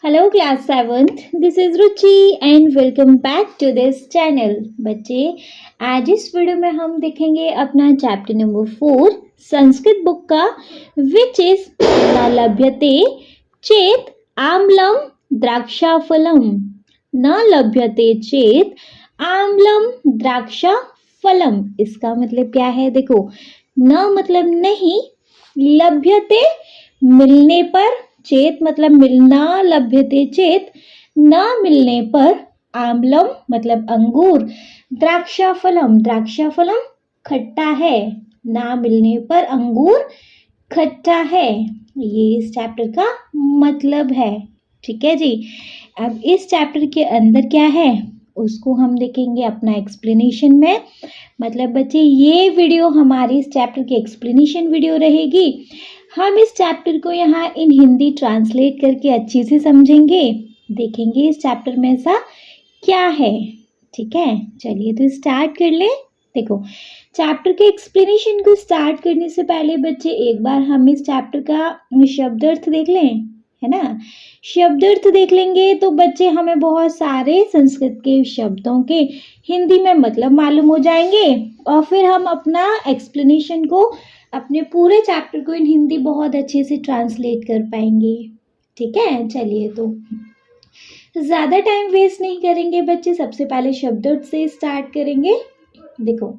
Hello class seventh, this is Ruchi and welcome back to this channel. बच्चे, आज इस video में हम देखेंगे अपना चैप्टर नंबर 4 संस्कृत बुक का, विच इज न लभ्यते चेत आम्लम द्राक्षाफलम। न लभ्यते चेत आम्लम द्राक्षाफलम, इसका मतलब क्या है? देखो, न मतलब नहीं, लभ्यते मिलने पर, चेत मतलब मिलना, लभ्यते चेत न मिलने पर, आम्लम मतलब अंगूर, द्राक्षाफलम, द्राक्षाफलम खट्टा है, ना मिलने पर अंगूर खट्टा है। ये इस चैप्टर का मतलब है। ठीक है जी। अब इस चैप्टर के अंदर क्या है उसको हम देखेंगे अपना एक्सप्लेनेशन में। मतलब बच्चे, ये वीडियो हमारी इस चैप्टर की एक्सप्लेनेशन वीडियो रहेगी। हम इस चैप्टर को यहाँ इन हिंदी ट्रांसलेट करके अच्छे से समझेंगे, देखेंगे इस चैप्टर में ऐसा क्या है। ठीक है, चलिए तो स्टार्ट कर ले। देखो, चैप्टर के एक्सप्लेनेशन को स्टार्ट करने से पहले बच्चे एक बार हम इस चैप्टर का शब्दार्थ देख लें, है ना। शब्दार्थ देख लेंगे तो बच्चे हमें बहुत सारे संस्कृत के शब्दों के हिंदी में मतलब मालूम हो जाएंगे, और फिर हम अपना एक्सप्लेनेशन को, अपने पूरे चैप्टर को इन हिंदी बहुत अच्छे से ट्रांसलेट कर पाएंगे। ठीक है, चलिए तो ज़्यादा टाइम वेस्ट नहीं करेंगे बच्चे, सबसे पहले शब्दार्थ से स्टार्ट करेंगे। देखो,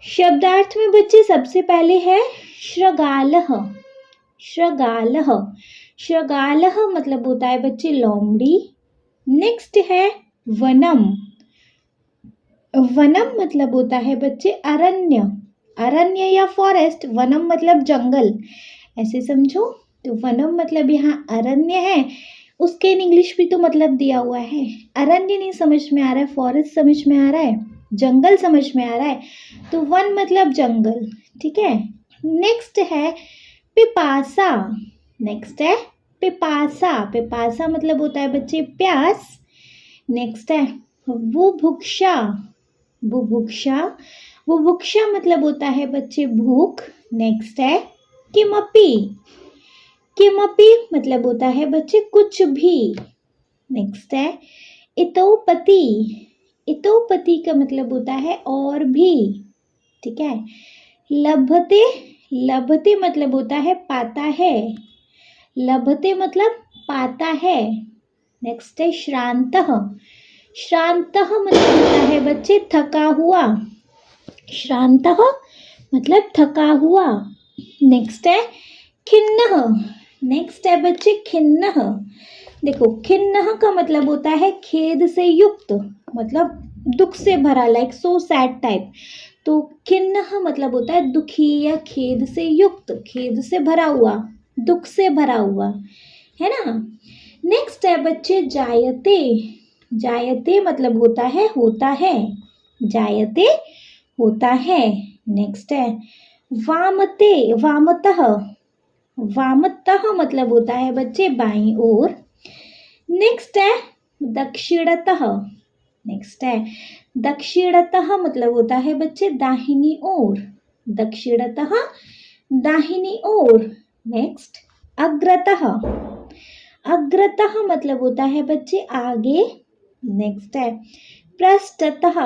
शब्दार्थ में बच्चे सबसे पहले है श्रृगालः। श्रृगालः, श्रृगालः मतलब होता है बच्चे लोमड़ी। नेक्स्ट है वनम। वनम मतलब होता है बच्चे अरण्य, अरण्य या फॉरेस्ट। वनम मतलब जंगल, ऐसे समझो। तो वनम मतलब यहाँ अरण्य है, उसके इंग्लिश भी तो मतलब दिया हुआ है। अरण्य नहीं समझ में आ रहा है, फॉरेस्ट समझ में आ रहा है, जंगल समझ में आ रहा है, तो वन मतलब जंगल। ठीक है। नेक्स्ट है पिपासा। नेक्स्ट है पिपासा। पिपासा मतलब होता है बच्चे प्यास। नेक्स्ट है बुभुक्षा। बुभुक्षा, बुभुक्षा मतलब होता है बच्चे भूख। नेक्स्ट है किमपि। किमपि मतलब होता है बच्चे कुछ भी। नेक्स्ट है इतोपति। इतोपति का मतलब होता है और भी। ठीक है। लभते। लभते मतलब होता है पाता है। लभते मतलब पाता है। नेक्स्ट है श्रांतः। श्रांतः मतलब होता है बच्चे थका हुआ। श्रांतः मतलब थका हुआ। नेक्स्ट है खिन्नः। नेक्स्ट है बच्चे खिन्नः। देखो, खिन्नः का मतलब होता है खेद से युक्त, मतलब दुख से भरा, लाइक सो सैड टाइप। तो खिन्नः मतलब होता है दुखी या खेद से युक्त, खेद से भरा हुआ, दुख से भरा हुआ, है ना। नेक्स्ट है बच्चे जायते। जायते मतलब होता है होता है, जायते होता है। नेक्स्ट है वामते। वामतः। वामतः मतलब होता है बच्चे बाईं ओर। नेक्स्ट है दक्षिणतः। नेक्स्ट है दक्षिणतः मतलब होता है बच्चे दाहिनी ओर। दक्षिणतः दाहिनी ओर। नेक्स्ट अग्रतः। अग्रतः मतलब होता है बच्चे आगे। नेक्स्ट है पृष्ठतः।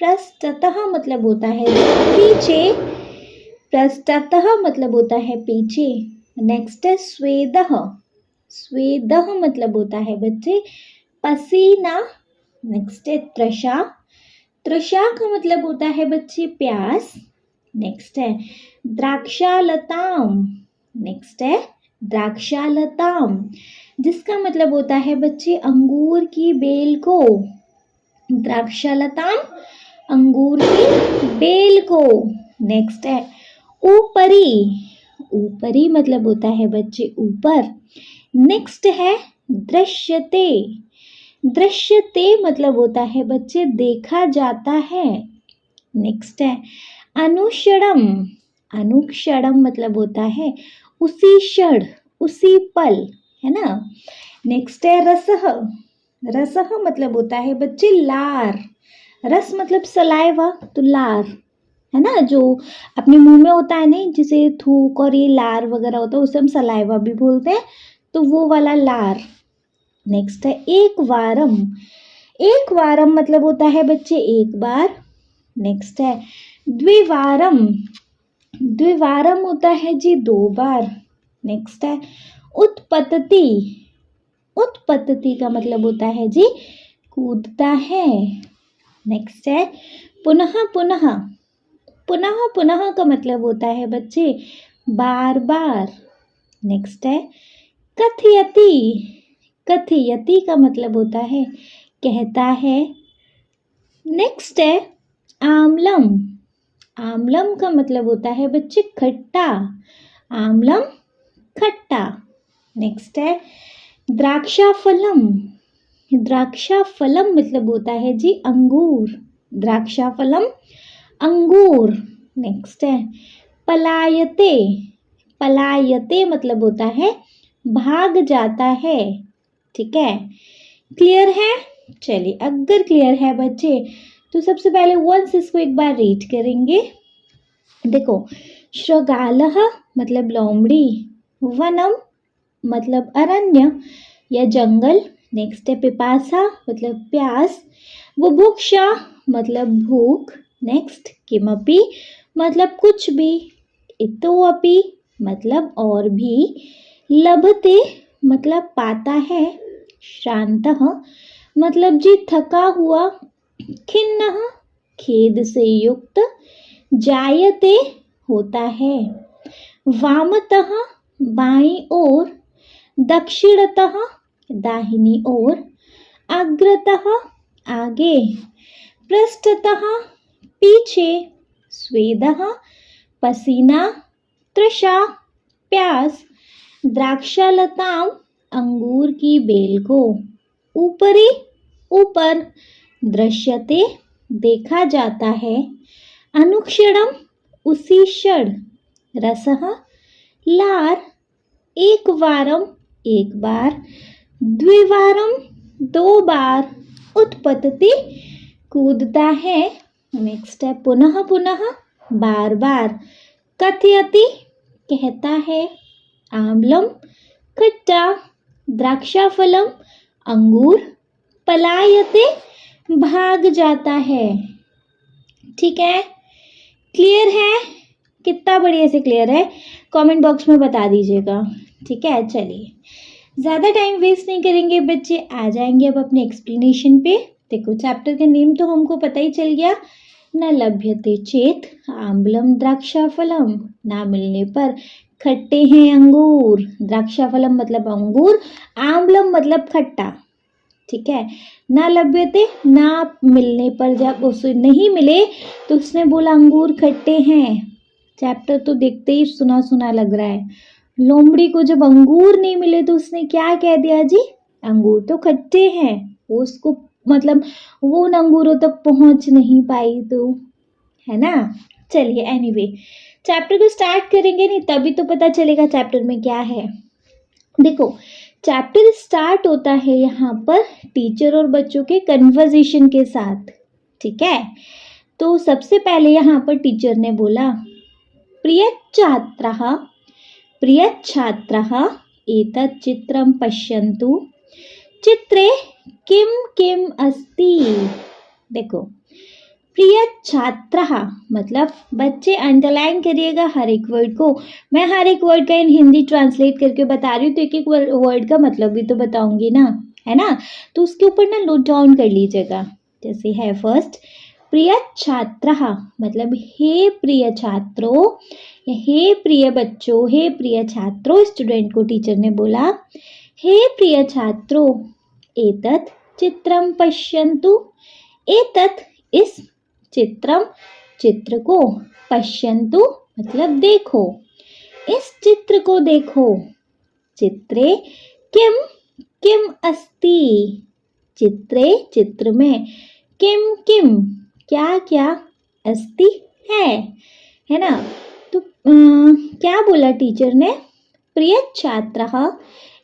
पृष्ठतः मतलब होता है पीछे। पृष्ठतः मतलब होता है पीछे। नेक्स्ट है स्वेदः। स्वेदः मतलब होता है बच्चे पसीना। नेक्स्ट है तृषा। तृषा का मतलब होता है बच्चे प्यास। नेक्स्ट है द्राक्षालताम। नेक्स्ट है द्राक्षालताम, जिसका मतलब होता है बच्चे अंगूर की बेल को। द्राक्षालताम, अंगूर की बेल को। नेक्स्ट है ऊपरी। ऊपरी मतलब होता है बच्चे ऊपर। नेक्स्ट है दृश्यते। दृश्यते मतलब होता है बच्चे देखा जाता है। नेक्स्ट है अनुक्षणम। अनुक्षणम मतलब होता है उसी क्षण, उसी पल, है ना। नेक्स्ट है रसः। रसः मतलब होता है बच्चे लार। रस मतलब सलाइवा, तो लार, है ना, जो अपने मुंह में होता है नहीं, जिसे थूक और ये लार वगैरह होता है, उसे हम सलाइवा भी बोलते हैं। तो वो वाला लार। नेक्स्ट है एक वारम। एक वारम मतलब होता है बच्चे एक बार। नेक्स्ट है द्विवारम। द्विवारम होता है जी दो बार। नेक्स्ट है उत्पतति। उत्पतति का मतलब होता है जी कूदता है। नेक्स्ट है पुनः पुनः। पुनः पुनः का मतलब होता है बच्चे बार बार। नेक्स्ट है कथयति। कथयति का मतलब होता है कहता है। नेक्स्ट है आम्लम। आम्लम का मतलब होता है बच्चे खट्टा। आम्लम खट्टा। नेक्स्ट है द्राक्षाफलम। द्राक्षाफलम मतलब होता है जी अंगूर। द्राक्षाफलम अंगूर। नेक्स्ट है पलायते। पलायते मतलब होता है भाग जाता है। ठीक है, क्लियर है? चलिए, अगर क्लियर है बच्चे तो सबसे पहले वंस इसको एक बार रीड करेंगे। देखो, श्रगालः मतलब लोमड़ी, वनम मतलब अरण्य या जंगल। नेक्स्ट है पिपासा मतलब प्यास, बुभुक्षा मतलब भूख। नेक्स्ट किमपि मतलब कुछ भी, इतोपि मतलब और भी, लभते मतलब पाता है, श्रांतः मतलब जी थका हुआ, खिन्नः खेद से युक्त, जायते होता है, वामतः बाईं ओर, दक्षिणतः दाहिनी ओर, अग्रतः आगे, पृष्ठतः पीछे, स्वेदः पसीना, तृषा प्यास, द्राक्षालताम अंगूर की बेल को, ऊपरी ऊपर, दृश्यते देखा जाता है, अनुक्षणम उसी क्षण, रसः लार, एक वारम एक बार, द्विवारम दो बार, उत्पतति कूदता है। नेक्स्ट है पुनः पुनः बार बार, कथयति कहता है, आम्लम खट्टा, द्राक्षाफलम अंगूर, पलायते भाग जाता है। ठीक है, क्लियर है? कितना बढ़िया से क्लियर है कमेंट बॉक्स में बता दीजिएगा। ठीक है, चलिए ज़्यादा टाइम वेस्ट नहीं करेंगे बच्चे, आ जाएंगे अब अपने एक्सप्लेनेशन पे। देखो, चैप्टर का नेम तो हमको पता ही चल गया, न लभ्यते चेत आम्लम द्राक्षाफलम, ना मिलने पर खट्टे हैं अंगूर। द्राक्षाफलम मतलब अंगूर, आम्लम मतलब खट्टा। ठीक है, ना लभ्यते ना मिलने पर, जब उसे नहीं मिले तो उसने बोला अंगूर खट्टे हैं। चैप्टर तो देखते ही सुना सुना लग रहा है। लोमड़ी को जब अंगूर नहीं मिले तो उसने क्या कह दिया जी, अंगूर तो खट्टे हैं। वो उसको मतलब वो उन अंगूरों तक पहुंच नहीं पाई, तो है ना। चलिए एनीवे, चैप्टर को स्टार्ट करेंगे, नहीं तभी तो पता चलेगा चैप्टर में क्या है। देखो, चैप्टर स्टार्ट होता है यहाँ पर टीचर और बच्चों के कन्वर्सेशन के साथ। ठीक है, तो सबसे पहले यहाँ पर टीचर ने बोला, प्रिय छात्रः, प्रिय छात्रः एतत् चित्रं पश्यन्तु, चित्रे किम किम अस्ति। देखो, प्रिय छात्रः मतलब बच्चे अंडरलाइन करिएगा हर एक वर्ड को। मैं हर एक वर्ड का इन हिंदी ट्रांसलेट करके बता रही हूँ, तो एक एक वर्ड का मतलब भी तो बताऊंगी ना, है ना। तो उसके ऊपर ना नोट डाउन कर लीजिएगा। जैसे है फर्स्ट, प्रिय छात्रः मतलब हे प्रिय छात्रों, हे प्रिय बच्चों, हे प्रिय छात्रों। स्टूडेंट को टीचर ने बोला, हे प्रिय छात्रों, एतत् चित्रं पश्यन्तु, एतत् इस, चित्रम चित्र को, पश्यन्तु मतलब देखो, इस चित्र को देखो, चित्रे किम किम अस्ति, चित्रे चित्र में, किम किम क्या क्या, अस्ति है ना। तो क्या बोला टीचर ने, प्रिय छात्रः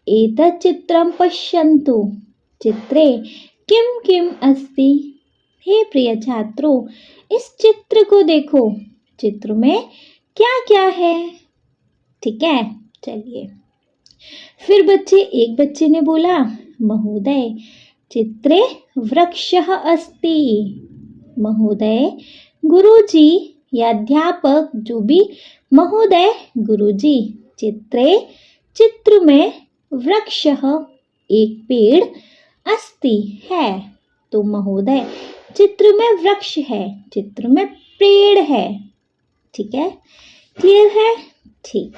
एतत् चित्रं पश्यन्तु, चित्रे किम किम अस्ति, हे प्रिय छात्रों इस चित्र को देखो, चित्र में क्या क्या है। ठीक है, चलिए फिर एक बच्चे ने बोला, महोदय चित्रे वृक्षः अस्ति। महोदय गुरुजी या अध्यापक जो भी, महोदय गुरुजी चित्रे चित्र में वृक्षः एक पेड़ अस्ति है। तो महोदय चित्र में वृक्ष है, चित्र में पेड़ है। ठीक है, क्लियर है? ठीक।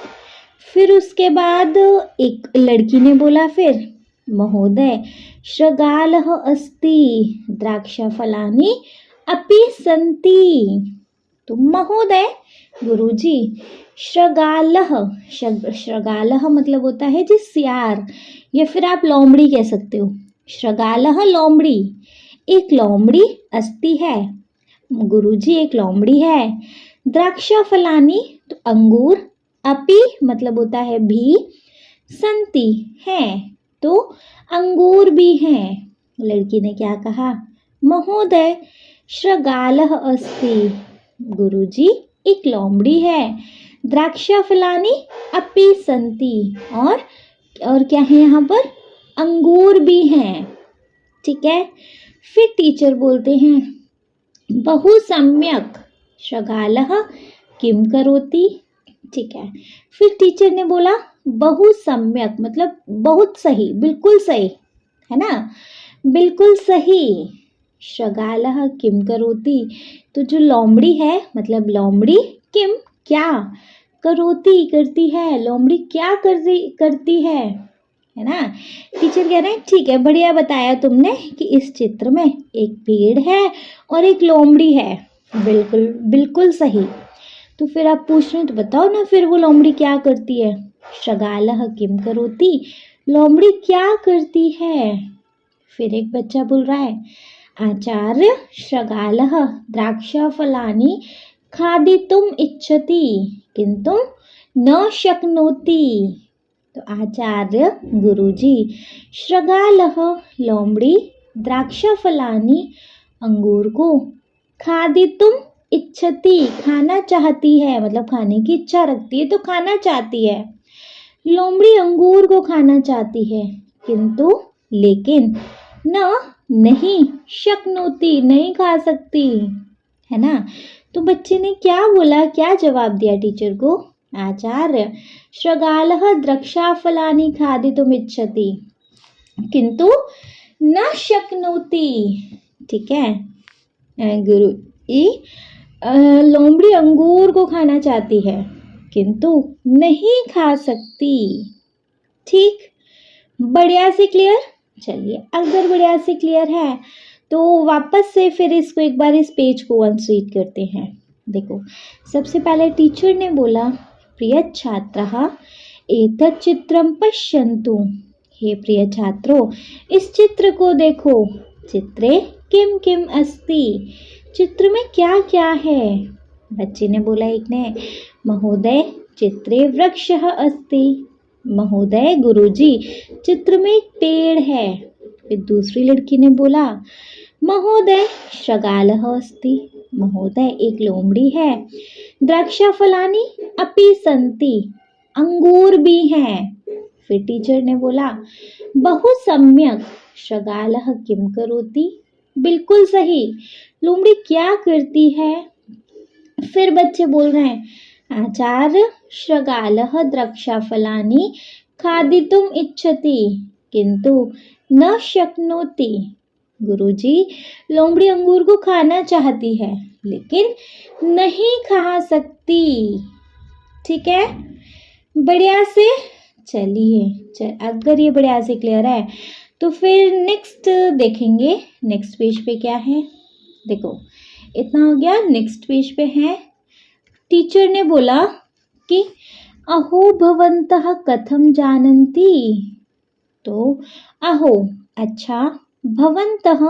फिर उसके बाद एक लड़की ने बोला फिर, महोदय शृगालः अस्ति द्राक्षफलानि अपि सन्ति। तो महोदय गुरुजी शृगालः, शृगालः मतलब होता है जी सियार, या फिर आप लोमड़ी कह सकते हो। शृगालः लोमड़ी, एक लोमड़ी अस्ति है, गुरुजी एक लोमड़ी है। द्राक्षफलानि तो अंगूर, अपि मतलब होता है भी, संति है तो अंगूर भी हैं। लड़की ने क्या कहा, महोदय शृगालः अस्ति, गुरुजी एक लोमड़ी है। द्राक्षफलानि अपि संति, और क्या है यहाँ पर, अंगूर भी हैं। ठीक है। फिर टीचर बोलते हैं, बहु सम्यक शृगालः किम करोति। ठीक है। फिर टीचर ने बोला बहु सम्यक मतलब बहुत सही, बिल्कुल सही, है ना, बिल्कुल सही। शृगालः किम करोति, तो जो लोमड़ी है मतलब लोमड़ी किम क्या, करोति करती है, लोमड़ी क्या करती है ना। टीचर कह रहे हैं ठीक है, बढ़िया बताया तुमने कि इस चित्र में एक पेड़ है और एक लोमड़ी है, बिल्कुल बिल्कुल सही। तो फिर आप पूछ रहे हैं तो बताओ ना, फिर वो लोमड़ी क्या करती है। शृगालः किम करोति, लोमड़ी क्या करती है। फिर एक बच्चा बोल रहा है, आचार्य शृगालः द्राक्षफलानि खादितुम् इच्छति किंतु न शक्नोति। तो आचार्य गुरुजी शृगालः लोमड़ी द्राक्षफलानि अंगूर को, खादितुम् इच्छति खाना चाहती है, मतलब खाने की इच्छा रखती है तो खाना चाहती है। लोमड़ी अंगूर को खाना चाहती है, किंतु लेकिन न नहीं, शक्नोती नहीं खा सकती, है ना। तो बच्चे ने क्या बोला, क्या जवाब दिया टीचर को, आचार्य शृगालः द्राक्षफलानि खादितुम् इच्छति किंतु न शक्नोति। ठीक है, गुरु लोमड़ी अंगूर को खाना चाहती है किंतु नहीं खा सकती। ठीक, बढ़िया से क्लियर। चलिए, अगर बढ़िया से क्लियर है तो वापस से फिर इसको एक बार इस पेज को वंस रीड करते हैं। देखो, सबसे पहले टीचर ने बोला, प्रिय छात्रः एतत् चित्रं पश्यन्तु। हे प्रिय छात्रों, इस चित्र को देखो। चित्रे किम किम अस्ति, चित्र में क्या क्या है। बच्चे ने बोला, एक ने, महोदय चित्रे वृक्षः अस्ति। महोदय गुरुजी चित्र में एक पेड़ है। फिर दूसरी लड़की ने बोला, महोदय शृगालः अस्ति। महोदय एक लोमड़ी है। द्राक्षफलानि अपि सन्ति, अंगूर भी हैं। फिर टीचर ने बोला, बहु सम्यक शृगालः किम करोति, बिल्कुल सही, लोमड़ी क्या करती है। फिर बच्चे बोल रहे हैं, आचार्य शृगालः द्राक्षफलानि खादितुम् इच्छति किंतु न शक्नोति। गुरुजी लोमड़ी अंगूर को खाना चाहती है लेकिन नहीं खा सकती। ठीक है, बढ़िया से। चलिए, अगर ये बढ़िया से क्लियर है तो फिर नेक्स्ट देखेंगे। नेक्स्ट पेज पे क्या है, देखो इतना हो गया। नेक्स्ट पेज पे है, टीचर ने बोला कि अहो भवन्तः कथम जानन्ति। तो अहो अच्छा, भवन्तः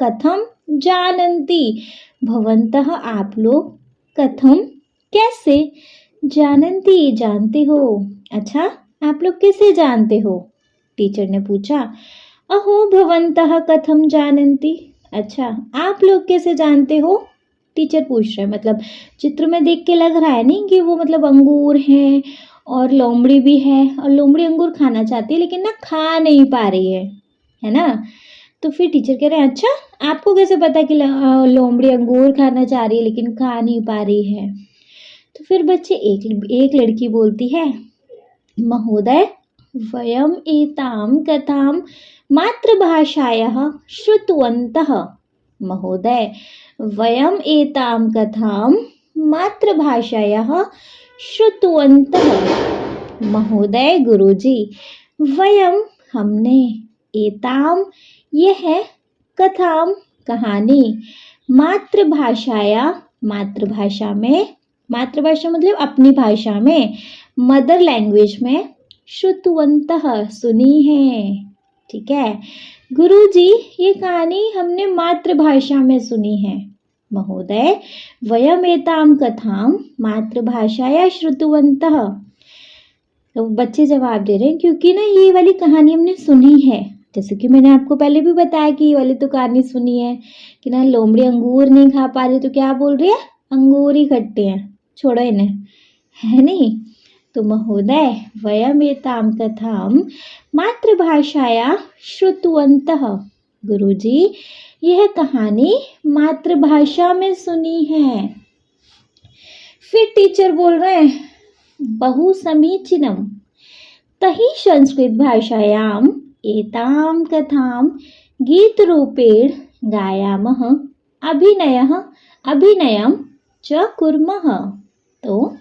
कथम जानन्ति, भवन्तः आप लोग, कथम कैसे, जानन्ति जानते हो। अच्छा, आप लोग कैसे जानते हो। टीचर ने पूछा, अहो भवन्तः कथम जानन्ति, अच्छा आप लोग कैसे जानते हो। टीचर पूछ रहे हैं, मतलब चित्र में देख के लग रहा है नहीं कि वो मतलब अंगूर हैं और लोमड़ी भी है, और लोमड़ी अंगूर खाना चाहती है लेकिन ना खा नहीं पा रही है ना। तो फिर टीचर कह रहे हैं अच्छा आपको कैसे पता कि लोमड़ी अंगूर खाना चाह रही है लेकिन खा नहीं पा रही है। तो फिर बच्चे एक लड़की बोलती है, महोदय वयम एताम कथाम मातृभाषायाः श्रुतवन्तः। महोदय वयम एताम कथाम मातृभाषायाः श्रुतवन्तः। महोदय गुरुजी वयम हमने एताम यह है कथाम कहानी मातृभाषाया मातृभाषा में, मातृभाषा मतलब अपनी भाषा में, मदर लैंग्वेज में, श्रुतवन्तः सुनी है। ठीक है गुरुजी ये कहानी हमने मातृभाषा में सुनी है। महोदय वयम एताम कथाम मातृभाषाया श्रुतवन्तः। तो बच्चे जवाब दे रहे हैं क्योंकि ना ये वाली कहानी हमने सुनी है, जैसे कि मैंने आपको पहले भी बताया कि ये वाली तो कहानी सुनी है कि ना लोमड़ी अंगूर नहीं खा पा रही तो क्या बोल रही है, अंगूर ही खट्टे हैं, छोड़ो इन्हें, है नहीं। तो महोदय वयम एताम कथाम मातृभाषाया श्रुतवन्तः। गुरुजी यह कहानी मातृभाषा में सुनी है। फिर टीचर बोल रहे हैं बहु समीचीनम तहि संस्कृत भाषायाम एताम कथाम गीत रूपेण गायामः अभिनयम च कुर्मः। तो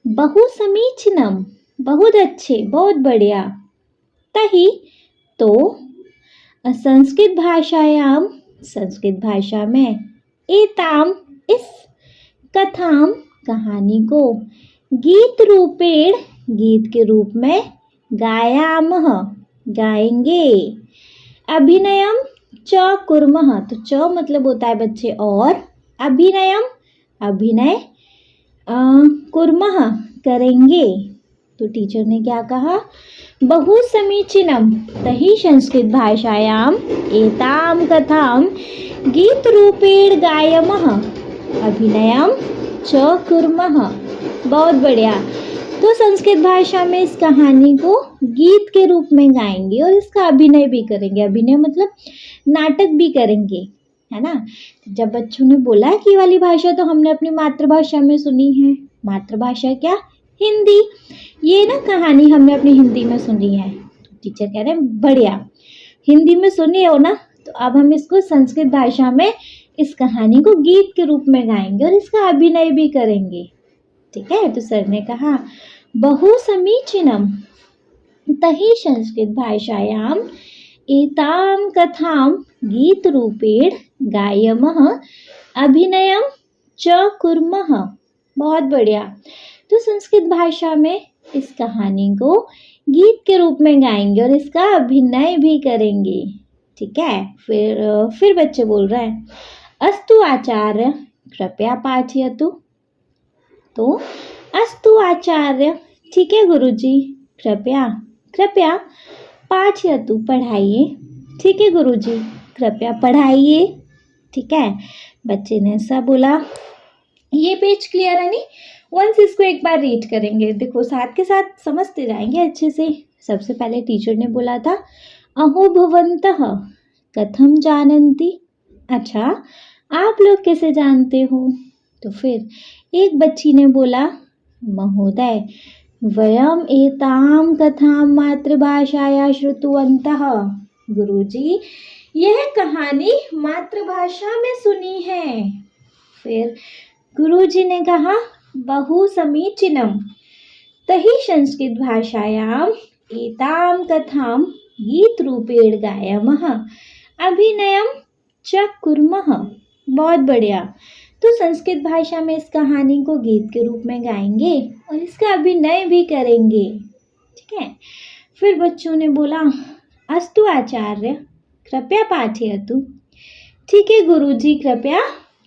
बहु समीचीनम बहुत अच्छे बहुत बढ़िया, तहि तो संस्कृत भाषायाम संस्कृत भाषा में, एताम इस, कथाम कहानी को, गीत रूपेण गीत के रूप में, गायामः गाएंगे, अभिनयम च कुर्मः तो च मतलब होता है बच्चे और, अभिनयम अभिनय, कुर्मः करेंगे। तो टीचर ने क्या कहा, बहु समीचीनम तहि संस्कृत भाषायाम एताम कथाम गीत रूपेण गायामः अभिनयम च कुर्मः। बहुत बढ़िया। तो संस्कृत भाषा में इस कहानी को गीत के रूप में गाएंगे और इसका अभिनय भी करेंगे। अभिनय मतलब नाटक भी करेंगे, है ना। जब बच्चों ने बोला कि ये वाली भाषा तो हमने अपनी मातृभाषा में सुनी है, मातृभाषा क्या, हिंदी, ये ना कहानी हमने अपनी हिंदी में सुनी है। तो टीचर कह रहे हैं बढ़िया, हिंदी में सुनी हो ना, तो अब हम इसको संस्कृत भाषा में इस कहानी को गीत के रूप में गाएंगे और इसका अभिनय भी करेंगे। ठीक है। तो सर ने कहा बहु समीचीनम तहि संस्कृत भाषायाम एताम कथाम गीत रूपेण गायामः अभिनयम च कुर्मः। बहुत बढ़िया। तो संस्कृत भाषा में इस कहानी को गीत के रूप में गाएंगे और इसका अभिनय भी करेंगे। ठीक है। फिर बच्चे बोल रहे हैं अस्तु आचार्य कृपया पाठयतु। तो अस्तु आचार्य, ठीक है गुरुजी, कृपया पाठयतु पढ़ाइए। ठीक है गुरुजी, कृपया पढ़ाइए। ठीक है। बच्चे ने ऐसा बोला। ये पेज क्लियर है नहीं, वंस इसको एक बार रीड करेंगे, देखो साथ के साथ समझते जाएंगे अच्छे से। सबसे पहले टीचर ने बोला था अहो भवन्तः कथम जानन्ति, अच्छा आप लोग कैसे जानते हो। तो फिर एक बच्ची ने बोला महोदय वयम एताम कथाम मातृभाषाया श्रुतवन्तः। गुरुजी यह कहानी मातृभाषा में सुनी है। फिर गुरुजी ने कहा बहु समीचीनम तहि संस्कृत भाषायाम एताम कथाम गीत रूपेण गायामः अभिनयम च कुर्मः। बहुत बढ़िया। तो संस्कृत भाषा में इस कहानी को गीत के रूप में गाएंगे और इसका अभिनय भी करेंगे। ठीक है। फिर बच्चों ने बोला अस्तु आचार्य कृपया पाठयतु। ठीक है गुरुजी, कृपया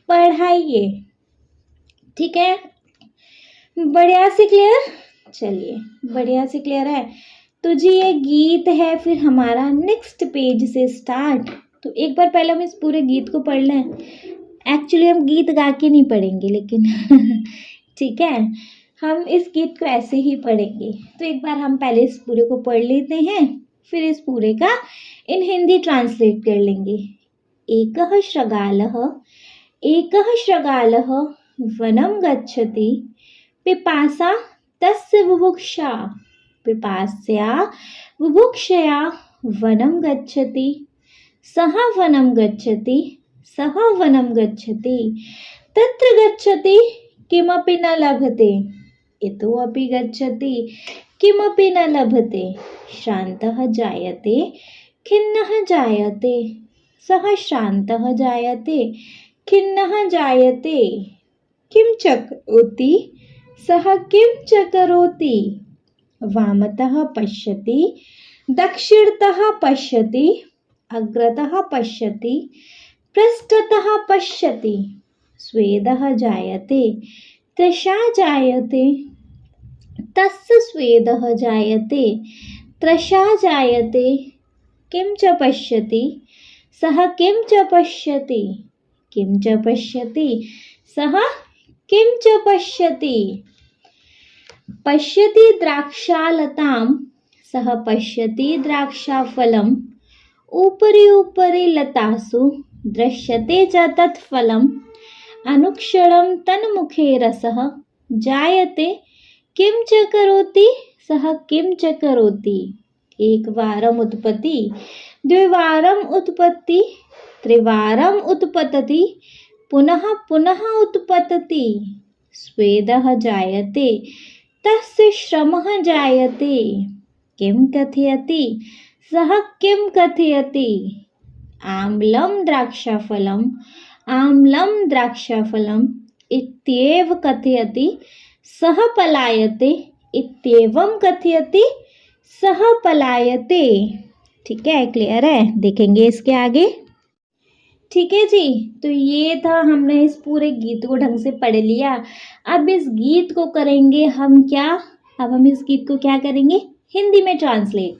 पढ़ाइए। ठीक है, बढ़िया से क्लियर। चलिए बढ़िया से क्लियर है। तो जी ये गीत है, फिर हमारा नेक्स्ट पेज से स्टार्ट। तो एक बार पहले हम इस पूरे गीत को पढ़ लें। एक्चुअली हम गीत गा के नहीं पढ़ेंगे लेकिन ठीक है। हम इस गीत को ऐसे ही पढ़ेंगे। तो एक बार हम पहले इस पूरे को पढ़ लेते हैं, फिर इस पूरे का इन हिंदी ट्रांसलेट कर लेंगे। एकः श्रगालः वनं गच्छति पिपासा तस्य बुभुक्षा पिपास्या बुभुक्षया वनं गच्छति सः वनं गच्छति तत्र गच्छति किमपि न लभते इतोऽपि गच्छति किमपि न लभते श्रान्तः जायते खिन्नः जायते सः श्रान्तः जायते खिन्नः जायते किं चकरोति सः किं चकरोति वामतः पश्यति दक्षिणतः पश्यति अग्रतः पश्यति पृष्ठतः पश्यति स्वेदः जायते तृषा जायते तस्य स्वेदः जायते तृषा जायते किं च पश्यति सः किं च पश्यति सः किं च पश्यति पश्यति द्राक्षालतां सः पश्यति द्राक्षाफलम् उपरि लतासु दृश्यते च तत्फलम् अनुक्षणं तन्मुखे रसः जायते किं च करोति सः किं च करोति एकवारम् उत्पत्ति द्विवारम् उत्पत्ति त्रिवारम् उत्पतति पुनः पुनः उत्पतति स्वेदः जायते तस्य श्रमः जायते किं कथयति सः किं कथयति आम्लं द्राक्षाफलम् इत्येव कथयति सः पलायते इत्येवं कथयति सः पलायते। ठीक है, क्लियर है? देखेंगे इसके आगे। ठीक है जी, तो ये था, हमने इस पूरे गीत को ढंग से पढ़ लिया। अब इस गीत को करेंगे हम क्या, अब हम इस गीत को क्या करेंगे, हिंदी में ट्रांसलेट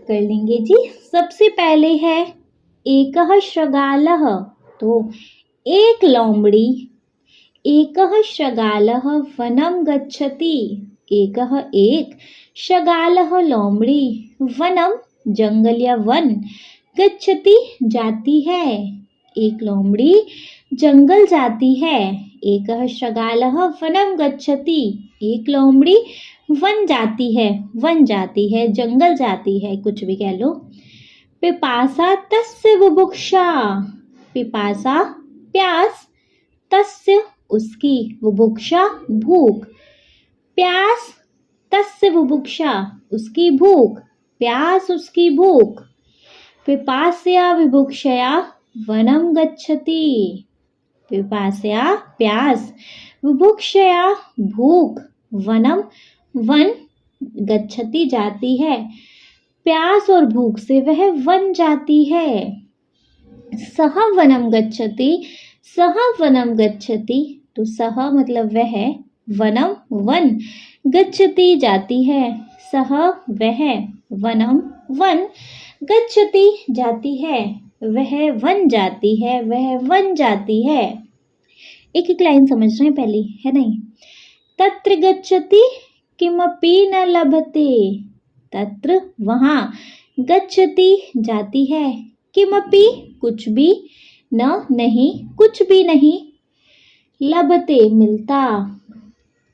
कर लेंगे जी। सबसे पहले है एकः श्रगालः, तो एक लोमड़ी, एकः श्रगालः वनं गच्छति, एकः एक, श्रगालः लोमड़ी, वनं जंगल या वन, गच्छति जाती है, एक लोमड़ी जंगल जाती है। एकः श्रगालः वनं गच्छति, एक लोमड़ी वन जाती है, जंगल जाती है, कुछ भी कह लो। पिपासा तस्य बुभुक्षा, पिपासा प्यास, तस्य उसकी, बुभुक्षा भूख, प्यास तस्य बुभुक्षा उसकी भूख, प्यास उसकी भूख। पिपास्या विभुक्षया वनं गच्छति, पिपास्या प्यास, विभुक्षया भूख, वनम वन, गच्छति जाती है, प्यास और भूख से वह वन जाती है। सह वनम गच्छति, सह वनम गच्छति, तो सह मतलब वह, वनम वन, गच्छति जाती है, सह वह, वनम वन, गच्छति जाती है, वह वन जाती है, वह वन जाती है। एक एक लाइन समझ रहे हैं पहले, है नहीं? तत्र गच्छति किमपि न लभते, तत्र वहाँ, गच्छति जाती है, किमपि कुछ भी, न नहीं कुछ भी नहीं, लभते मिलता,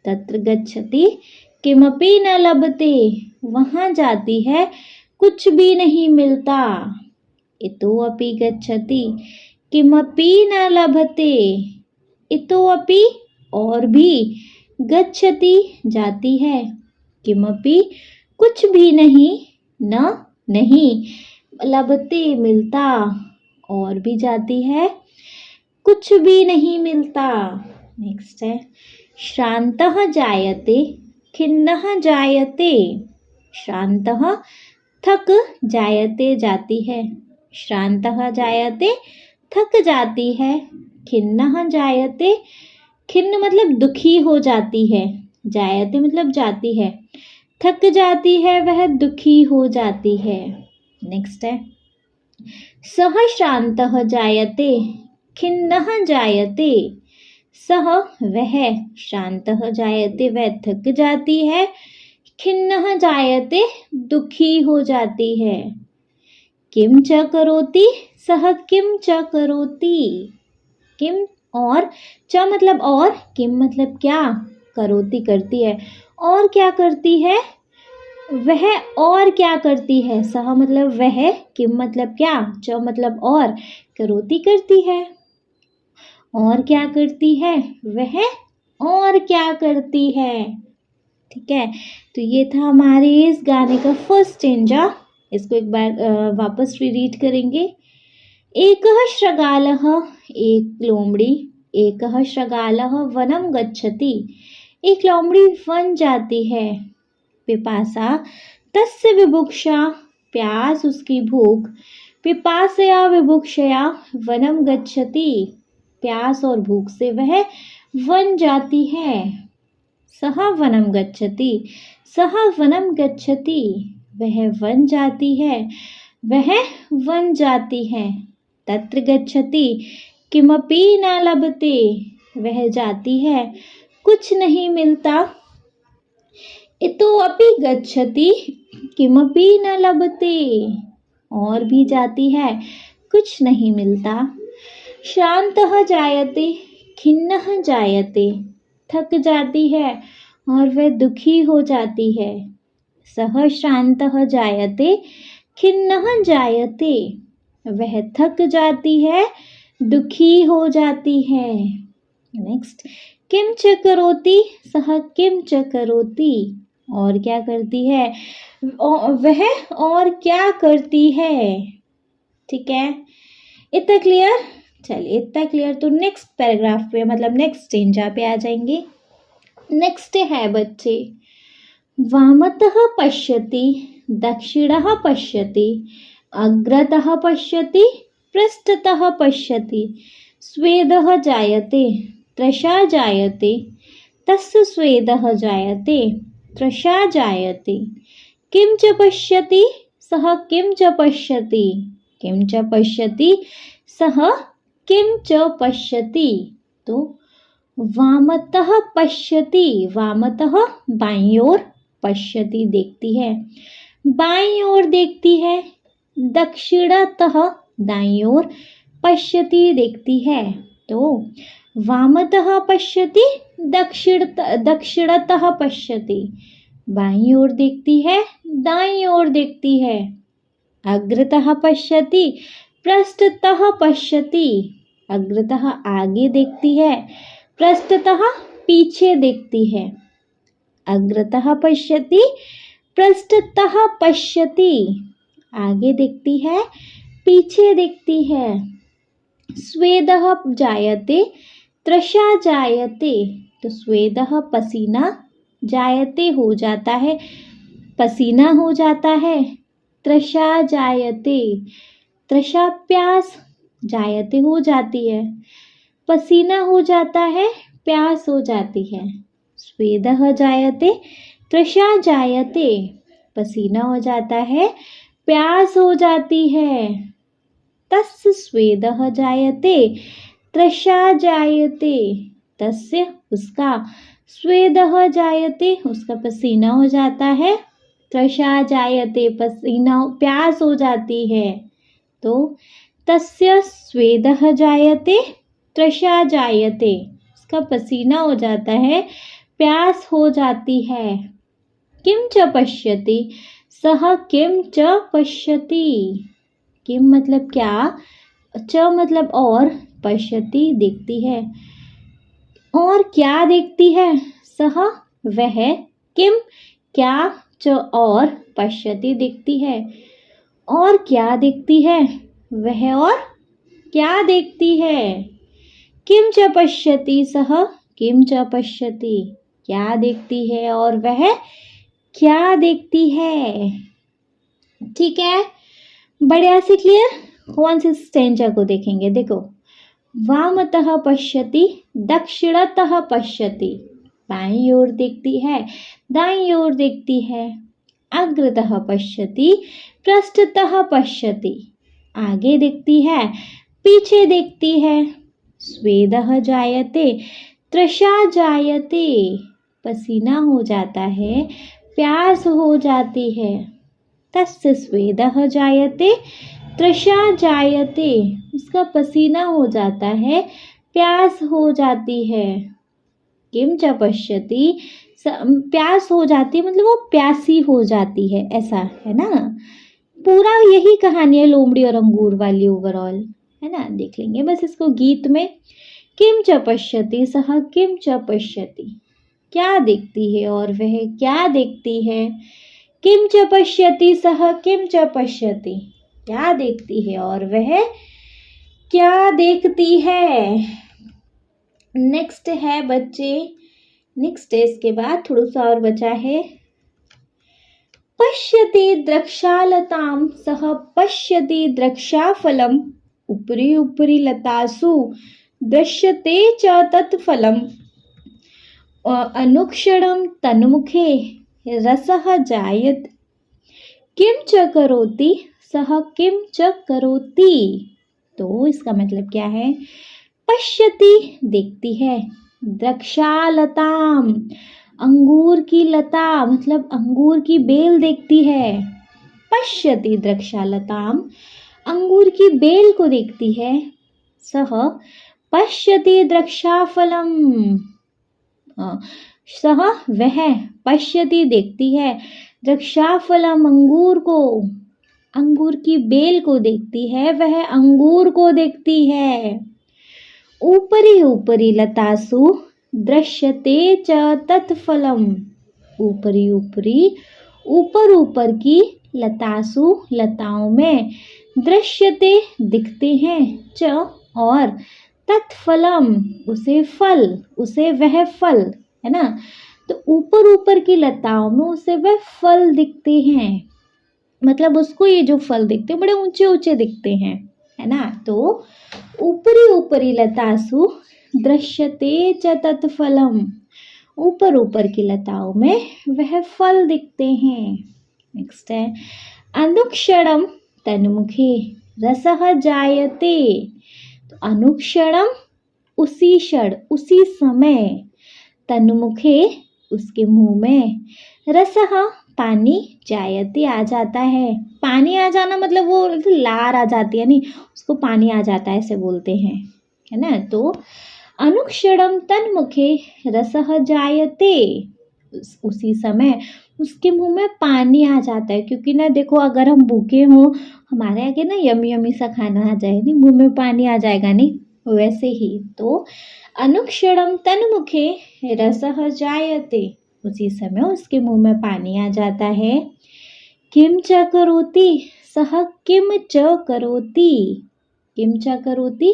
तत्र गच्छति किमपि न लभते, वहाँ जाती है, कुछ भी नहीं मिलता। इतोऽपि गच्छति किमपि न लभते, इतोऽपि और भी, गच्छति जाती है, किमपि कुछ भी नहीं, न नहीं, लभते मिलता, और भी जाती है, कुछ भी नहीं मिलता। नेक्स्ट है श्रान्तः जायते खिन्नः जायते, श्रान्तः थक, जायते जाती है, श्रान्तः जायते थक जाती है, खिन्नः जायते, खिन्न मतलब दुखी हो जाती है, जायते मतलब जाती है, थक जाती है, वह दुखी हो जाती है। नेक्स्ट है सह श्रान्तः जायते खिन्नः जायते, सः वह, श्रान्तः जायते वह थक जाती है, खिन्नः जायते दुखी हो जाती है। किम च करोति, सः किम च करोति। किम और, च मतलब और, किम मतलब क्या, करोति करती है, और क्या करती है, वह और क्या करती है। सह मतलब वह, किम मतलब क्या, च मतलब और, करोति करती है, और क्या करती है, वह और क्या करती है। ठीक है, तो ये था हमारे इस गाने का फर्स्ट स्टेंजा। इसको एक बार वापस रीड करेंगे। एकः श्रगालः, एक लोमड़ी, एकः श्रगालः वनं गच्छति, एक लोमड़ी वन जाती है। पिपासा तस्य विभुक्षा, प्यास उसकी भूख, पिपासया विभुक्षया वनम गच्छति, प्यास और भूख से वह वन जाती है। सह वनम गच्छति, सह वनम गच्छति, वह वन जाती है, वह वन जाती है। तत्र गच्छति किमपि न लभते, वह जाती है कुछ नहीं मिलता। इतोऽपि गच्छति किमपि न लभते, और भी जाती है कुछ नहीं मिलता। श्रान्तः जायते खिन्नः जायते, थक जाती है और वह दुखी हो जाती है। सः श्रान्तः जायते खिन्नः जायते, वह थक जाती है दुखी हो जाती है। नेक्स्ट, किम च करोति, सः किम च करोति, और क्या करती है, वह और क्या करती है। ठीक है, इतना क्लियर। चलिए इतना क्लियर, तो नेक्स्ट पैराग्राफ पे मतलब नेक्स्ट स्टेंजा पे आ जाएंगे। नेक्स्ट है बच्चे, वामतः पश्यति, दक्षिणः पश्यति, अग्रतः पश्यति, पृष्ठतः पश्यति, स्वेदः जायते, तृषा जायते, तस्य स्वेदः जायते, तृषा जायते। किम च पश्यति, सः किम च पश्यति, किम च पश्यति, सः किम च पश्यति। तो वामतः पश्यति, वामतः बाईं ओर, पश्यति देखती है, बाईं ओर देखती है। दक्षिणतः दाईं ओर, पश्यति देखती है। तो वामतः पश्यति, दक्षिणतः पश्यति, बाईं ओर देखती है, दाईं ओर देखती है। अग्रतः पश्यति, पृष्ठतः पश्यति, अग्रतः आगे देखती है, पृष्ठतः पीछे देखती है। अग्रतः पश्यति, पृष्ठतः पश्यति, आगे देखती है, पीछे देखती है। स्वेदः जायते, तृषा जायते, तो स्वेदः पसीना, जायते हो जाता है, पसीना हो जाता है। तृषा जायते, तृषा प्यास, जायते हो जाती है, पसीना हो जाता है, प्यास हो जाती है। स्वेदः जायते, तृषा जायते, पसीना हो जाता है, प्यास हो जाती है। तस्य स्वेदः जायते, तृषा जायते, तस्य उसका, स्वेदः जायते उसका पसीना हो जाता है, तृषा जायते पसीना प्यास हो जाती है। तो तस्य स्वेदः जायते, तृषा जायते, उसका पसीना हो जाता है, प्यास हो जाती है। किम च पश्यति, सः किम च पश्यति। किम मतलब क्या, च मतलब और, पश्यति देखती है, और क्या देखती है। सह वह, किम क्या, च और, पश्यति देखती है, और क्या देखती है, वह और क्या देखती है। किम च पश्यति, सह किम च पश्यति, क्या देखती है और वह क्या देखती है। ठीक है, बढ़िया से क्लियर। कौन से स्टेंजा को देखेंगे, देखो, वामतः पश्यति, दक्षिणतः पश्यति, बाईं ओर देखती है, दाईं ओर देखती है। अग्रतः पश्यति, पृष्ठतः पश्यति, आगे देखती है, पीछे देखती है। स्वेदः जायते, तृषा जायते, पसीना हो जाता है, प्यास हो जाती है। तस्य स्वेदः जायते, तृषा जायते, उसका पसीना हो जाता है, प्यास हो जाती है। किम च पश्यति, प्यास हो जाती है मतलब वो प्यासी हो जाती है, ऐसा है ना। पूरा यही कहानी है लोमड़ी और अंगूर वाली ओवरऑल, है ना। देख लेंगे बस इसको गीत में। किम च पश्यति सह किम च पश्यति, क्या देखती है और वह क्या देखती है। किम च पश्यति सह किम च पश्यति, क्या देखती है और वह क्या देखती है। नेक्स्ट है बच्चे, नेक्स्ट है इसके बाद थोड़ा सा और बचा है। पश्यति द्रक्षालतां सह पश्यति द्रक्षाफलम्, उपरि उपरि लतासु दृश्यते च तत्फलम्, अनुक्षणं तन्मुखे रसः जायत, किम च करोति सह किम च करोति। तो इसका मतलब क्या है। पश्यति देखती है, द्रक्षालताम अंगूर की लता मतलब अंगूर की बेल देखती है। पश्यति द्रक्षालताम अंगूर की बेल को देखती है। सह पश्यति द्रक्षाफलम, सह वह, पश्यति देखती है, द्रक्षाफलम अंगूर को, अंगूर की बेल को देखती है, वह अंगूर को देखती है। ऊपरी ऊपरी लतासु दृश्यते च तत्फलम, ऊपरी ऊपरी ऊपर ऊपर की लतासु लताओं में, दृश्यते दिखते हैं, च और तत्फलम उसे फल, उसे वह फल, है ना। तो ऊपर ऊपर की लताओं में उसे वह फल दिखते हैं, मतलब उसको ये जो फल दिखते हैं बड़े ऊंचे ऊंचे दिखते हैं, है ना। तो ऊपरी ऊपरी लतासु दृश्यते च तत्फलम, ऊपर ऊपर की लताओं में वह फल दिखते हैं। नेक्स्ट है अनुक्षणम तन्मुखे रसः जायते, तो अनुक्षणम उसी क्षण उसी समय, तन्मुखे उसके मुंह में, रसः पानी, जायते आ जाता है, पानी आ जाना मतलब वो लार आ जाती है, नहीं उसको पानी आ जाता है ऐसे बोलते हैं, है ना। तो अनुक्षणम तन्मुखे रसः जायते, उसी समय उसके मुंह में पानी आ जाता है। क्योंकि ना देखो अगर हम भूखे हों, हमारे आगे ना यमी यमी सा खाना आ जाए, नहीं मुंह में पानी आ जाएगा, नहीं वैसे ही। तो अनुक्षणम तन्मुखे रसः जायते, उसी समय उसके मुंह में पानी आ जाता है। किम च करोति सह किम च करोति, किम च करोति,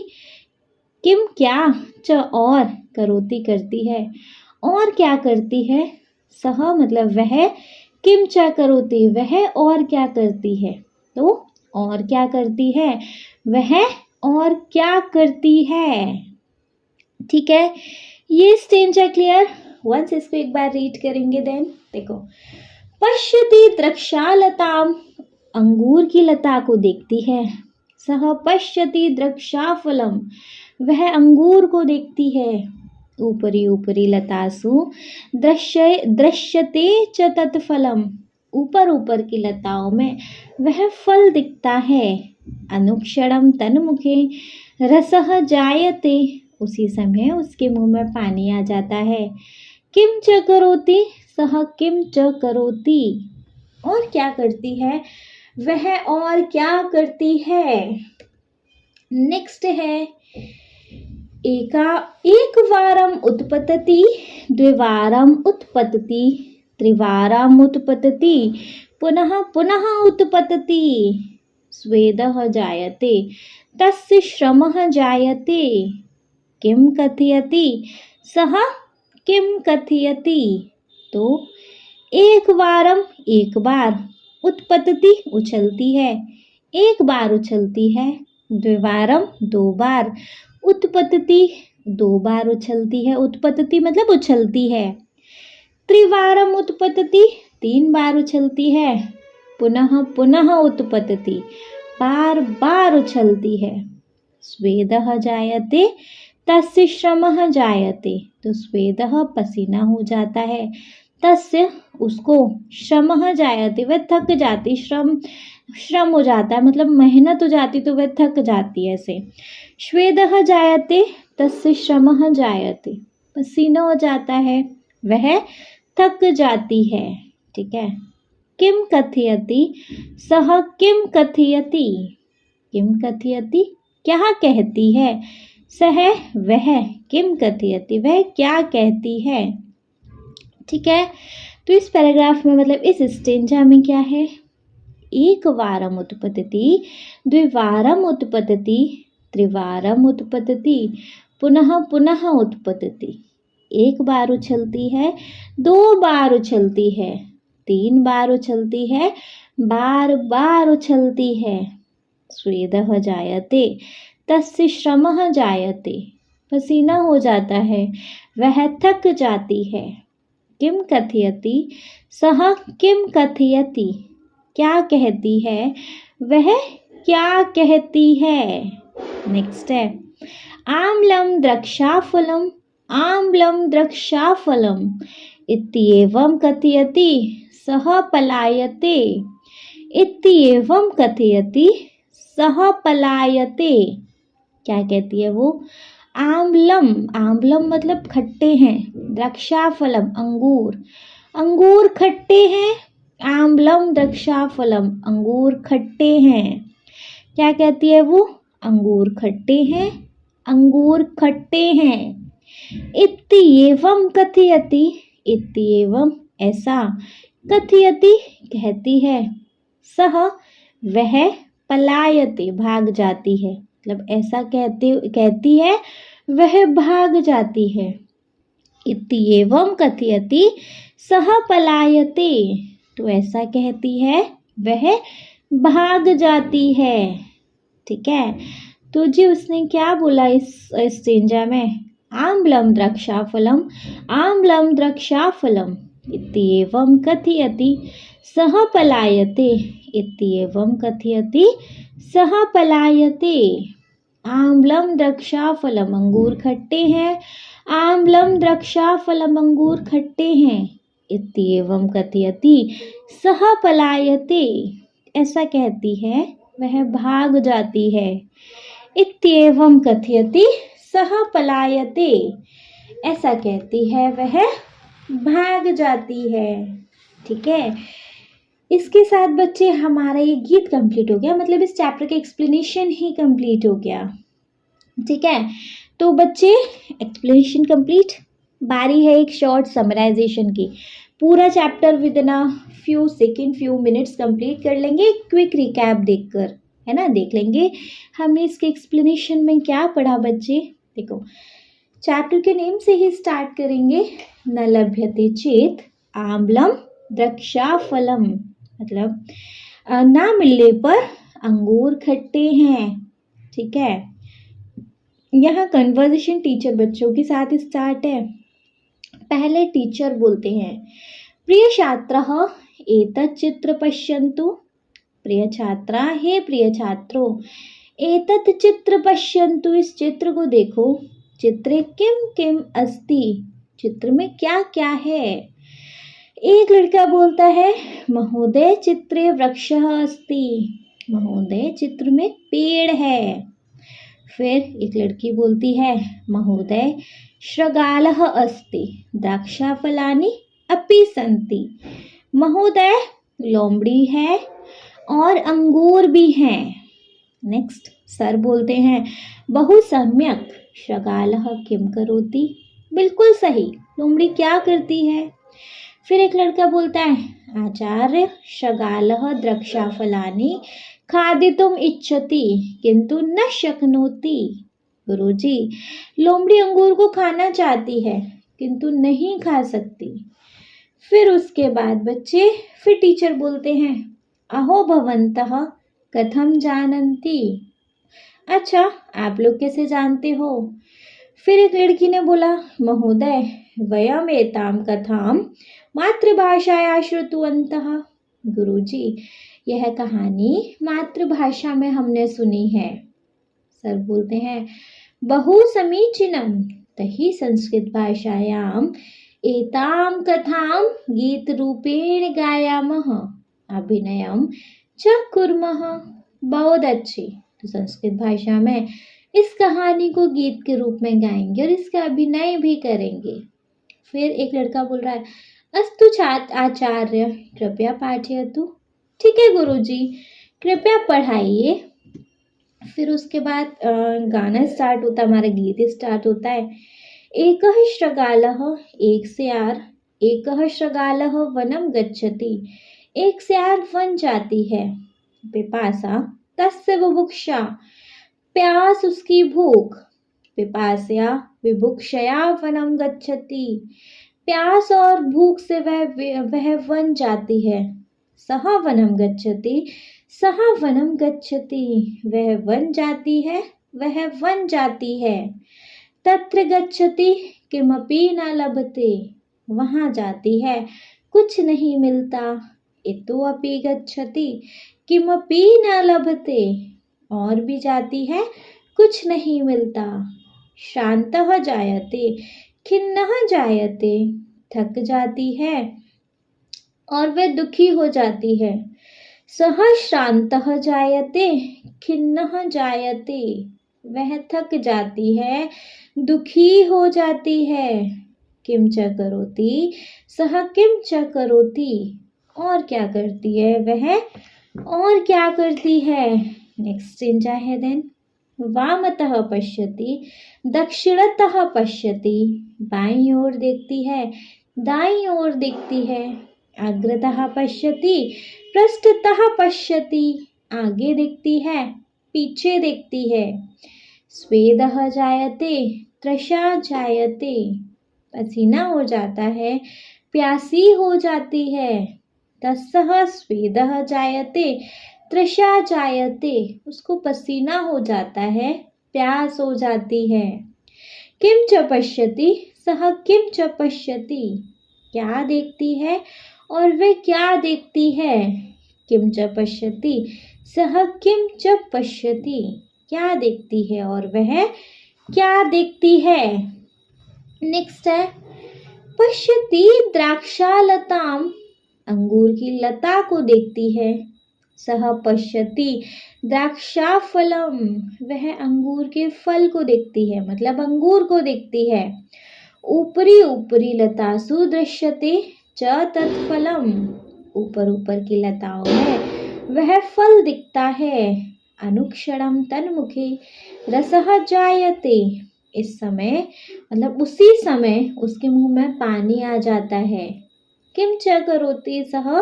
किम क्या, च और, करोति करती है, और क्या करती है। सह मतलब वह, किम च करोति वह और क्या करती है। तो और क्या करती है, वह और क्या करती है। ठीक है, ये स्टेंज है क्लियर। वंस इसको एक बार रीड करेंगे देन देखो। पश्यति द्रक्षालताम अंगूर की लता को देखती है। सह पश्यति द्रक्षाफलम वह अंगूर को देखती है। ऊपरी ऊपरी लतासु दृश्यते च तत्फलम ऊपर ऊपर की लताओं में वह फल दिखता है। अनुक्षणम तन्मुखे रसः जायते उसी समय उसके मुंह में पानी आ जाता है। किम च करोति सह किम च करोति और क्या करती है वह और क्या करती है। नेक्स्ट है एक वारम उत्पतति द्विवारम उत्पतति त्रिवारम उत्पतति पुनः पुनः उत्पतति स्वेदः जायते तस्य श्रमः जायते किम कथयति सह किम कथयति। तो एक वारम एक बार उत्पतति उछलती है एक बार उछलती है। द्विवारम दो बार उत्पतति दो बार उछलती है। उत्पतति मतलब उछलती है। त्रिवारम उत्पतति तीन बार उछलती है। पुनः पुनः उत्पतति बार बार उछलती है। स्वेदः जायते तस्य श्रमः जायते, तो स्वेदः पसीना हो जाता है। तस्य उसको, श्रमः जायते वह थक जाती, श्रम हो जाता है मतलब मेहनत हो जाती तो वह थक जाती है ऐसे। स्वेदः जायते तस्य श्रमः जायते, पसीना हो जाता है वह थक जाती है। ठीक है। किम कथयति, सह किम कथयति, किम कथयति क्या कहती है, सह वह, किम कथयति वह क्या कहती है। ठीक है। तो इस पैराग्राफ में मतलब इस स्टेंजा में क्या है, एक वारम उत्पतति, द्विवारम उत्पतति, त्रिवारम उत्पतति, पुनः पुनः उत्पतति। एक बार उछलती है, 2 बार उछलती है, 3 बार उछलती है, बार बार उछलती है। स्वेदः जायते तस्य श्रमः जायते, पसीना हो जाता है वह थक जाती है। किम कथयति, सह किम कथयति क्या कहती है, वह क्या कहती है। नेक्स्ट है आम्लं द्रक्षाफलम, आम्लं द्रक्षाफलम इत्येवं कथयति, सह पलायते, इत्येवं कथयति, सह पलायते। क्या कहती है वो, आम्लम, आम्लम मतलब खट्टे हैं, द्रक्षाफलम अंगूर, अंगूर खट्टे हैं, आम्लम द्रक्षाफलम अंगूर खट्टे हैं। क्या कहती है वो, अंगूर खट्टे हैं, अंगूर खट्टे हैं। इत्येवं कथयति, इत्येवं ऐसा, कथयति कहती है, सह वह, पलायते भाग जाती है, मतलब ऐसा कहती है वह भाग जाती है। इत्येवं कथयति, सह पलायते, तो ऐसा कहती है वह भाग जाती है। ठीक है। तो जी उसने क्या बोला इस स्टेंजा में, आम्लं द्रक्षाफलम, आम्लं द्रक्षाफलम इत्येवं कथयति, सह पलायते, इत्येवं कथयति, सह पलायते। आम्लं द्रक्षाफलम अंगूर खट्टे हैं, आम्लं द्रक्षाफलम अंगूर खट्टे हैं, इत्येवं कथयति, सह पलायते ऐसा कहती है वह भाग जाती है। इत्येवं कथयति, सह पलायते ऐसा कहती है वह भाग जाती है। ठीक है। इसके साथ बच्चे हमारा ये गीत कंप्लीट हो गया, मतलब इस चैप्टर का एक्सप्लेनेशन ही कंप्लीट हो गया। ठीक है। तो बच्चे एक्सप्लेनेशन कंप्लीट, बारी है एक शॉर्ट समराइजेशन की। पूरा chapter with in few second few minutes complete कर लेंगे, क्विक रिकैप देखकर, है ना, देख लेंगे हमने इसके एक्सप्लेनेशन में क्या पढ़ा बच्चे। देखो चैप्टर के नेम से ही स्टार्ट करेंगे, न लभ्यते चेत आम्लम द्रक्षाफलम, मतलब ना मिलने पर अंगूर खट्टे हैं। ठीक है। यहाँ कन्वर्सेशन टीचर बच्चों के साथ स्टार्ट है। पहले टीचर बोलते हैं, प्रिय छात्रः एतत् चित्र पश्यन्तु, प्रिय छात्रा हे प्रिय छात्रों, एतत् चित्र पश्यन्तु इस चित्र को देखो, चित्रे किम किम अस्ति चित्र में क्या क्या है। एक लड़का बोलता है, महोदय चित्रे वृक्षः अस्ति, महोदय चित्र में पेड़ है। फिर एक लड़की बोलती है, महोदय शृगालः अस्ति, द्राक्षाफलानि अपि सन्ति, महोदय लोमड़ी है और अंगूर भी हैं। नेक्स्ट सर बोलते हैं, बहु सम्यक, शृगालः किम करोति, बिल्कुल सही, लोमड़ी क्या करती है। फिर एक लड़का बोलता है, आचार्य शृगालः द्राक्षाफलानि खादितुम इच्छति किंतु न शक्नोति, गुरुजी लोमड़ी अंगूर को खाना चाहती है किंतु नहीं खा सकती। फिर उसके बाद बच्चे फिर टीचर बोलते हैं, अहो भवन्तः कथम जानन्ति, अच्छा आप लोग कैसे जानते हो। फिर एक लड़की ने बोला, महोदय वयम एतां कथां मातृभाषाया श्रुतवन्तः, गुरुजी यह कहानी मातृभाषा में हमने सुनी है। सर बोलते हैं, बहु समीचीनं तर्हि संस्कृतभाषायाम् एतां कथां गीतरूपेण गायामः अभिनयं च कुर्मः। बहुत अच्छी। तो संस्कृत भाषा में इस कहानी को गीत के रूप में गाएंगे और इसका अभिनय भी करेंगे। फिर एक लड़का बोल रहा है, अस्तु आचार्य कृपया पाठयतु। ठीक है गुरुजी, कृपया पढ़ाइए। फिर उसके बाद गाना स्टार्ट होता है, हमारा गीत स्टार्ट होता है। एकः शृगालः, एक सियार, एकः शृगालः वनं गच्छति, एक सियार वन जाती है। पिपासा तस्य बुभुक्षा, प्यास उसकी भूख। पिपासया विभुक्षया वनं गच्छति, प्यास और भूख से वह वन जाती है। सह वनं गच्छति, सह वनं गच्छति, वह वन जाती है, वह वन जाती है। तत्र गच्छति किमपि न लभते, वहाँ जाती है कुछ नहीं मिलता। इतोऽपि गच्छति किमपि न लभते, और भी जाती है कुछ नहीं मिलता। शान्तः जायते खिन्नः जायते, थक जाती है और वह दुखी हो जाती है। सः श्रान्तः जायते खिन्नः जायते, वह थक जाती है, दुखी हो जाती है। किम च करोति, सः किम च करोति, और क्या करती है वह, और क्या करती है। नेक्स्ट सेंजा है देन, वामतः पश्यति दक्षिणतः पश्यति, बाईं ओर देखती है, दाईं ओर देखती है। अग्रतः पश्यति पृष्ठतः पश्यति, आगे देखती है, पीछे देखती है। स्वेदः जायते तृषा जायते, पसीना हो जाता है, प्यासी हो जाती है। तस्सः स्वेदः जायते तृषा जायते, उसको पसीना हो जाता है, प्यास हो जाती है। किम च पश्यति, सः किम च पश्यति, क्या देखती है और वह क्या देखती है। किम च पश्यति, सः किम च पश्यति, क्या देखती है और वह क्या देखती है। नेक्स्ट है, पश्यति द्राक्षालताम, अंगूर की लता को देखती है। सह पश्यति द्राक्षाफलम, वह अंगूर के फल को देखती है, मतलब अंगूर को देखती है। ऊपरी ऊपरी लतासु दृश्यते च तत्फलम, ऊपर ऊपर की लताओं में वह फल दिखता है। अनुक्षणम तन्मुखे रसः जायते, इस समय मतलब उसी समय उसके मुंह में पानी आ जाता है। किम च करोति सह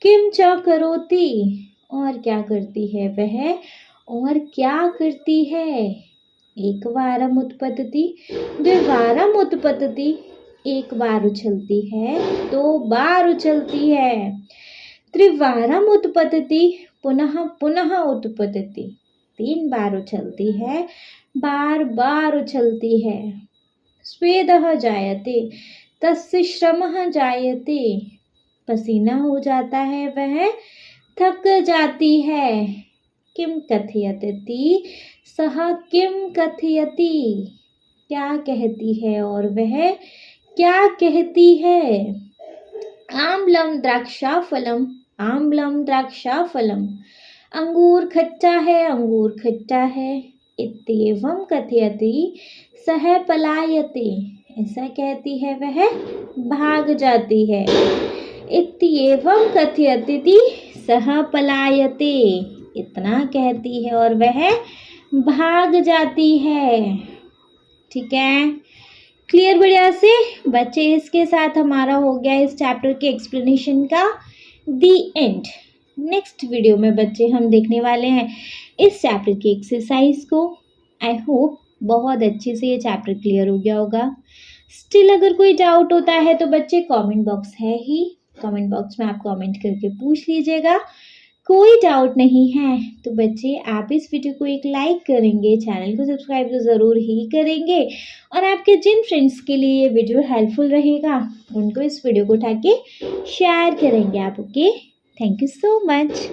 किम च करोति, और क्या करती है वह, और क्या करती है। एक वारम उत्पतति द्विवारम उत्पतति, एक बार उछलती है, दो बार उछलती है। त्रिवारम उत्पतति पुनः पुनः उत्पतति, तीन बार उछलती है, बार बार उछलती है। स्वेदः जायते तस्य श्रमः जायते, पसीना हो जाता है, वह थक जाती है। किम कथयति, सः किम कथयति, क्या कहती है और वह क्या कहती है। आम्लम द्राक्षाफलम, आम्लम द्राक्षाफलम, अंगूर खट्टा है, अंगूर खट्टा है। इत्येवं कथयति सः पलायते, ऐसा कहती है वह भाग जाती है। इत्येवं कथयति सः पलायते, इतना कहती है और वह भाग जाती है। ठीक है, क्लियर बढ़िया से बच्चे। इसके साथ हमारा हो गया इस चैप्टर के एक्सप्लेनेशन का दी एंड। नेक्स्ट वीडियो में बच्चे हम देखने वाले हैं इस चैप्टर की एक्सरसाइज को। आई होप बहुत अच्छे से ये चैप्टर क्लियर हो गया होगा। स्टिल अगर कोई डाउट होता है तो बच्चे कमेंट बॉक्स है ही, कमेंट बॉक्स में आप कमेंट करके पूछ लीजिएगा। कोई डाउट नहीं है तो बच्चे आप इस वीडियो को एक लाइक करेंगे, चैनल को सब्सक्राइब तो ज़रूर ही करेंगे, और आपके जिन फ्रेंड्स के लिए ये वीडियो हेल्पफुल रहेगा उनको इस वीडियो को उठा के शेयर करेंगे आप। Okay, thank you so much.